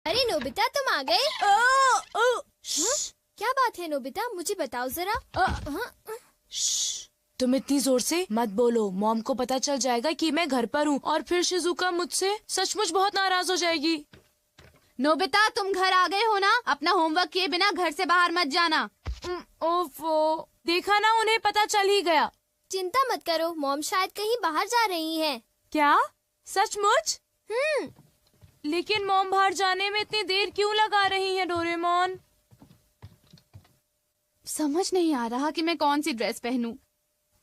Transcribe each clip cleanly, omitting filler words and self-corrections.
अरे नोबिता, तुम आ गए? क्या बात है नोबिता, मुझे बताओ जरा। तुम इतनी जोर से मत बोलो, मॉम को पता चल जाएगा कि मैं घर पर हूँ और फिर शिजुका मुझसे सचमुच बहुत नाराज हो जाएगी। नोबिता, तुम घर आ गए हो ना? अपना होमवर्क किए बिना घर से बाहर मत जाना। ओफो, देखा ना, उन्हें पता चल ही गया। चिंता मत करो, मॉम शायद कहीं बाहर जा रही हैं। क्या सचमुच? लेकिन मॉम बाहर जाने में इतनी देर क्यों लगा रही है डोरेमोन? समझ नहीं आ रहा कि मैं कौन सी ड्रेस पहनूं।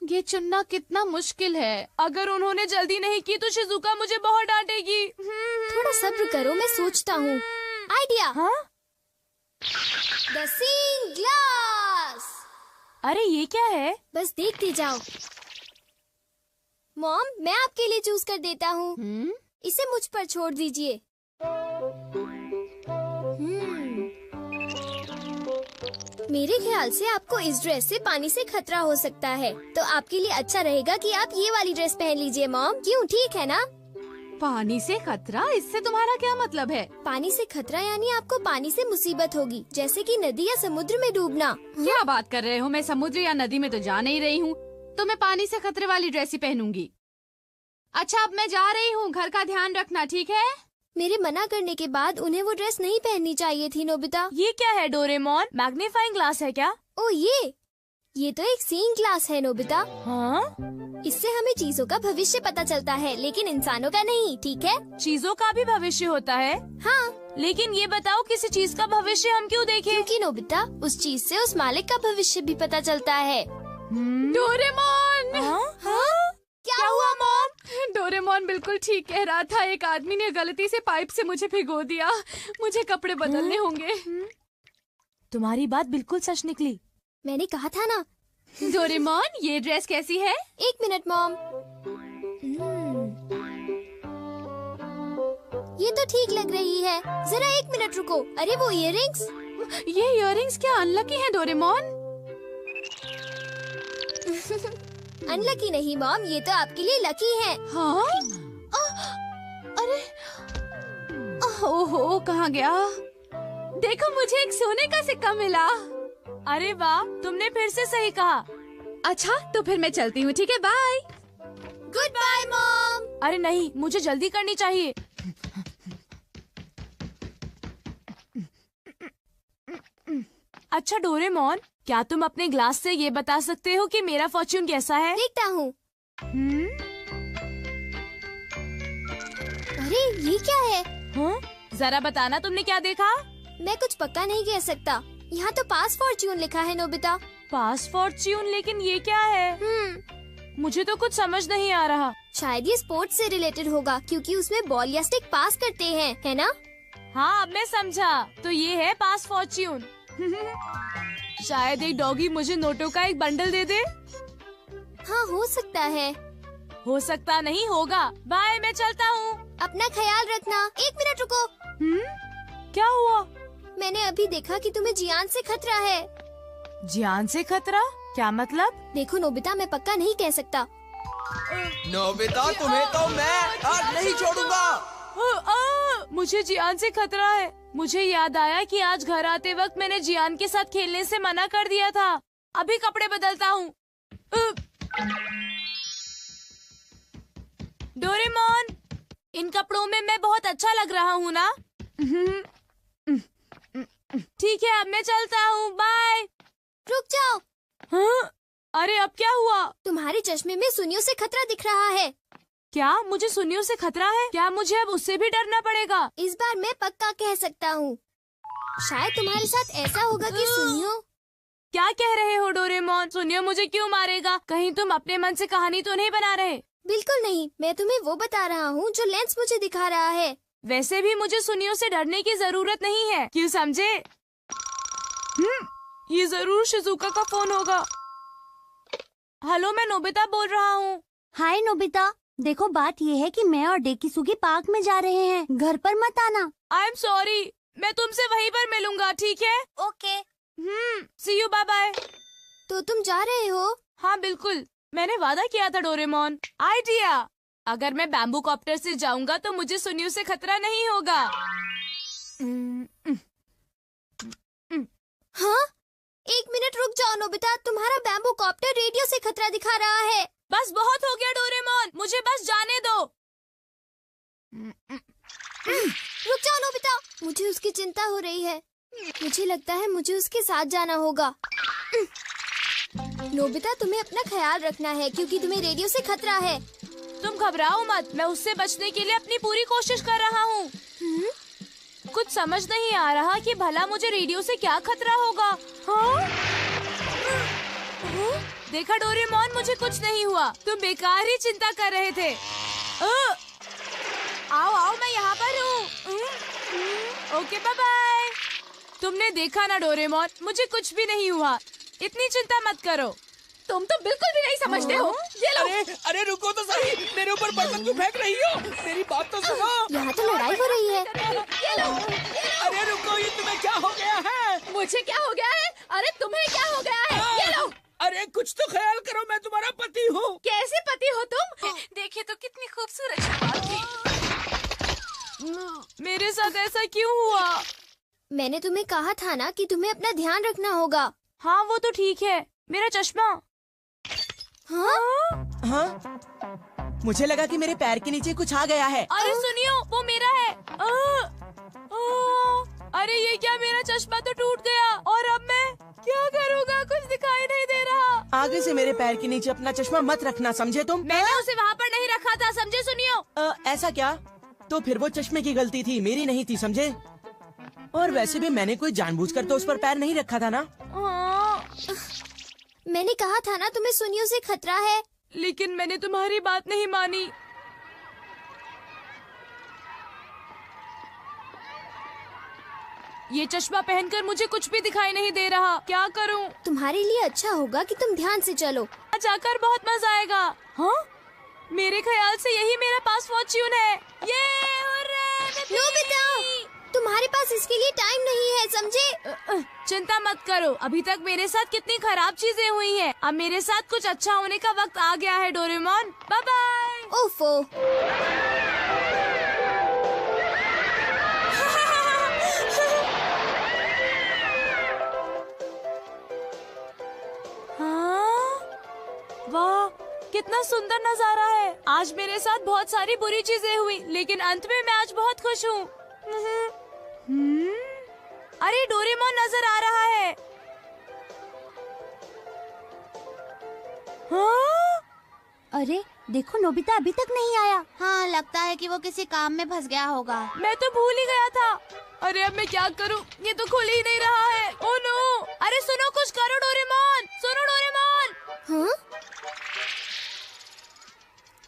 ये चुनना कितना मुश्किल है। अगर उन्होंने जल्दी नहीं की तो शिजुका मुझे बहुत डांटेगी। थोड़ा सब्र करो, मैं सोचता हूँ। आइडिया। हाँ? The seeing glass. अरे ये क्या है? बस देखते जाओ। मॉम, मैं आपके लिए चूज कर देता हूँ। इसे मुझ पर छोड़ दीजिए। मेरे ख्याल से आपको इस ड्रेस से पानी से खतरा हो सकता है, तो आपके लिए अच्छा रहेगा कि आप ये वाली ड्रेस पहन लीजिए मॉम। क्यों, ठीक है ना? पानी से खतरा? इससे तुम्हारा क्या मतलब है? पानी से खतरा यानी आपको पानी से मुसीबत होगी, जैसे कि नदी या समुद्र में डूबना। क्या बात कर रहे हो? मैं समुद्र या नदी में तो जा नहीं रही हूँ, तो मैं पानी से खतरे वाली ड्रेस ही पहनूंगी। अच्छा, अब मैं जा रही हूँ, घर का ध्यान रखना, ठीक है? मेरे मना करने के बाद उन्हें वो ड्रेस नहीं पहननी चाहिए थी नोबिता। ये क्या है डोरेमोन? मैग्नीफाइंग ग्लास है क्या? ओ ये तो एक सीइंग ग्लास है नोबिता। हाँ? इससे हमें चीजों का भविष्य पता चलता है, लेकिन इंसानों का नहीं, ठीक है? चीजों का भी भविष्य होता है? हाँ। लेकिन ये बताओ, किसी चीज का भविष्य हम क्यों देखें? क्योंकि नोबिता, उस चीज से उस मालिक का भविष्य भी पता चलता है। डोरेमोन! हाँ? क्या हुआ मॉम? डोरेमोन बिल्कुल ठीक कह रहा था। एक आदमी ने गलती से पाइप से मुझे भिगो दिया। मुझे कपड़े बदलने होंगे। तुम्हारी बात बिल्कुल सच निकली। मैंने कहा था ना। डोरेमोन, ये ड्रेस कैसी है? एक मिनट मॉम। ये तो ठीक लग रही है। जरा एक मिनट रुको। अरे वो इयररिंग्स। ये इयररिंग्स क्या अनलकी हैं डोरेमोन? अनलकी नहीं मॉम, ये तो आपके लिए लकी है। हाँ? अरे ओहो, कहाँ गया? देखो, मुझे एक सोने का सिक्का मिला। अरे वाह, तुमने फिर से सही कहा। अच्छा, तो फिर मैं चलती हूँ, ठीक है? बाय। Good bye mom. अरे नहीं, मुझे जल्दी करनी चाहिए। अच्छा डोरेमोन, क्या तुम अपने ग्लास से ये बता सकते हो कि मेरा फॉर्च्यून कैसा है? देखता हूँ। अरे ये क्या है? हाँ? जरा बताना, तुमने क्या देखा? मैं कुछ पक्का नहीं कह सकता। यहाँ तो पास फॉर्च्यून लिखा है नोबिता। पास फॉर्च्यून? लेकिन ये क्या है? मुझे तो कुछ समझ नहीं आ रहा। शायद ये स्पोर्ट्स से रिलेटेड होगा, क्योंकि उसमें बॉल या स्टिक पास करते हैं, है ना? हाँ, अब मैं समझा। तो ये है पास फॉर्च्यून। शायद एक डॉगी मुझे नोटों का एक बंडल दे दे। हाँ, हो सकता है। हो सकता नहीं, होगा। बाय, मैं चलता हूँ। अपना ख्याल रखना। एक मिनट रुको। क्या हुआ? मैंने अभी देखा कि तुम्हें जियान से खतरा है। जियान से खतरा? क्या मतलब? देखो नोबिता, मैं पक्का नहीं कह सकता। नोबिता, तुम्हें तो मैं आज नहीं छोड़ूंगा। मुझे जियान से खतरा है। मुझे याद आया कि आज घर आते वक्त मैंने जियान के साथ खेलने से मना कर दिया था। अभी कपड़े बदलता हूँ। डोरेमोन, इन कपड़ों में मैं बहुत अच्छा लग रहा हूँ ना? ठीक है, अब मैं चलता हूँ। बाय। रुक जाओ। हाँ? अरे अब क्या हुआ? तुम्हारे चश्मे में सुनियों से खतरा दिख रहा है। क्या मुझे सुनियों से खतरा है? क्या मुझे अब उससे भी डरना पड़ेगा? इस बार मैं पक्का कह सकता हूँ। शायद तुम्हारे साथ ऐसा होगा कि सुनियो। क्या कह रहे हो डोरेमोन? सुनियो मुझे क्यों मारेगा? कहीं तुम अपने मन से कहानी तो नहीं बना रहे? बिल्कुल नहीं, मैं तुम्हें वो बता रहा हूँ जो लेंस मुझे दिखा रहा है। वैसे भी मुझे सुनियों से डरने की जरूरत नहीं है, क्यों समझे? ये जरूर शिजुका का फोन होगा। हेलो, मैं नोबिता बोल रहा हूँ। हाय नोबिता, देखो बात ये है कि मैं और डेकिसुगी पार्क में जा रहे हैं, घर पर मत आना। आई एम सॉरी, मैं तुमसे वहीं पर मिलूंगा, ठीक है? Okay. See you, bye bye. तो तुम जा रहे हो? हाँ बिल्कुल, मैंने वादा किया था डोरेमोन। आइडिया, अगर मैं बैम्बू कॉप्टर से जाऊंगा तो मुझे सुनियों से खतरा नहीं होगा। नोबिता, तुम्हारा बैम्बू कॉप्टर रेडियो से खतरा दिखा रहा है। बस बहुत हो गया डोरेमोन, मुझे बस जाने दो। रुक जाओ नोबिता, मुझे उसकी चिंता हो रही है। मुझे लगता है मुझे उसके साथ जाना होगा। नोबिता, तुम्हें अपना ख्याल रखना है क्योंकि तुम्हें रेडियो से खतरा है। तुम घबराओ मत, मैं उससे बचने के लिए अपनी पूरी कोशिश कर रहा हूँ। कुछ समझ नहीं आ रहा कि भला मुझे रेडियो से क्या खतरा होगा। हाँ? देखा डोरेमोन, मुझे कुछ नहीं हुआ। तुम बेकार ही चिंता कर रहे थे। आओ आओ, मैं यहाँ पर हूँ। Okay, bye bye. तुमने देखा ना डोरेमोन, मुझे कुछ भी नहीं हुआ। इतनी चिंता मत करो। तुम तो बिल्कुल भी नहीं समझते हो। ये लो। अरे रुको तो सही, मेरे ऊपर बर्तन क्यों फेंक रही हो? मेरी बात तो सुनो। यहाँ तो लड़ाई हो रही है। ये लो। अरे रुको, ये तुम्हें क्या हो गया है? मुझे क्या हो गया है? अरे तुम्हें क्या हो गया है? ये लो। अरे कुछ तो ख्याल करो, मैं तुम्हारा पति हूँ। कैसे पति हो तुम? देखिए तो कितनी खूबसूरत शक्ल थी। मेरे साथ ऐसा क्यों हुआ? मैंने तुम्हें कहा था ना कि तुम्हें अपना ध्यान रखना होगा। हाँ, वो तो ठीक है। मेरा चश्मा। हाँ? हाँ? मुझे लगा कि मेरे पैर के नीचे कुछ आ गया है। अरे सुनियो, वो मेरा है। अरे ये क्या, मेरा चश्मा तो टूट गया। और अब मैं क्या करूँगा? कुछ दिखाई नहीं दे रहा। आगे से मेरे पैर के नीचे अपना चश्मा मत रखना, समझे तुम? मैंने उसे वहाँ पर नहीं रखा था, समझे सुनियो? ऐसा क्या? तो फिर वो चश्मे की गलती थी, मेरी नहीं थी, समझे? और वैसे भी मैंने कोई जानबूझकर तो उस पर पैर नहीं रखा था ना। मैंने कहा था ना तुम्हें सुनियो से खतरा है। लेकिन मैंने तुम्हारी बात नहीं मानी। ये चश्मा पहनकर मुझे कुछ भी दिखाई नहीं दे रहा। क्या करूं? तुम्हारे लिए अच्छा होगा कि तुम ध्यान से चलो। जाकर बहुत मजा आएगा। हाँ? मेरे ख्याल से यही मेरा पास फॉर्च्यून है। ये नोबिता, तुम्हारे पास इसके लिए टाइम नहीं है, समझे? चिंता मत करो, अभी तक मेरे साथ कितनी खराब चीजें हुई हैं। अब मेरे साथ कुछ अच्छा होने का वक्त आ गया है डोरेमोन। Bye bye. ओफो। हाँ? वाह, कितना सुंदर नजारा है। आज मेरे साथ बहुत सारी बुरी चीजें हुई, लेकिन अंत में मैं आज बहुत खुश हूँ। अरे डोरेमोन नजर आ रहा है। हाँ? अरे देखो, नोबिता अभी तक नहीं आया। हाँ, लगता है कि वो किसी काम में फंस गया होगा। मैं तो भूल ही गया था। अरे अब मैं क्या करूं? ये तो खुल ही नहीं रहा है। Oh no! अरे सुनो, कुछ करो डोरेमोन। सुनो डोरेमोन। हाँ?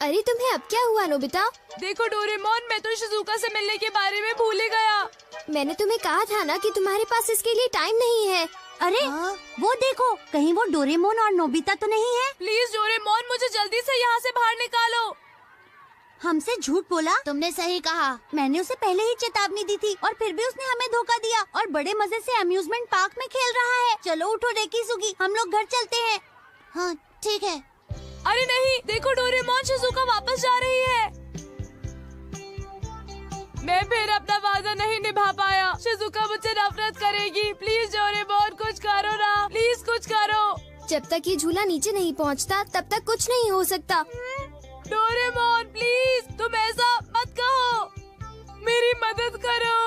अरे तुम्हें अब क्या हुआ नोबिता? देखो डोरेमोन, मैं तो शिजुका से मिलने के बारे में भूल ही गया। मैंने तुम्हें कहा था ना कि तुम्हारे पास इसके लिए टाइम नहीं है। अरे वो देखो, कहीं वो डोरेमोन और नोबिता तो नहीं है? प्लीज डोरेमोन, मुझे जल्दी से यहाँ से बाहर निकालो। हमसे झूठ बोला? तुमने सही कहा। मैंने उसे पहले ही चेतावनी दी थी और फिर भी उसने हमें धोखा दिया और बड़े मजे से अम्यूजमेंट पार्क में खेल रहा है। चलो उठो डेकिसुगी, हम लोग घर चलते हैं। हाँ ठीक है। अरे नहीं, देखो डोरेमोन, शिजुका वापस जा रही है। मैं फिर अपना वादा नहीं निभा पाया। शिजुका मुझसे नफरत करेगी। प्लीज डोरेमोन, कुछ करो ना, प्लीज कुछ करो। जब तक ये झूला नीचे नहीं पहुंचता, तब तक कुछ नहीं हो सकता। डोरेमोन प्लीज, तुम ऐसा मत कहो। मेरी मदद करो।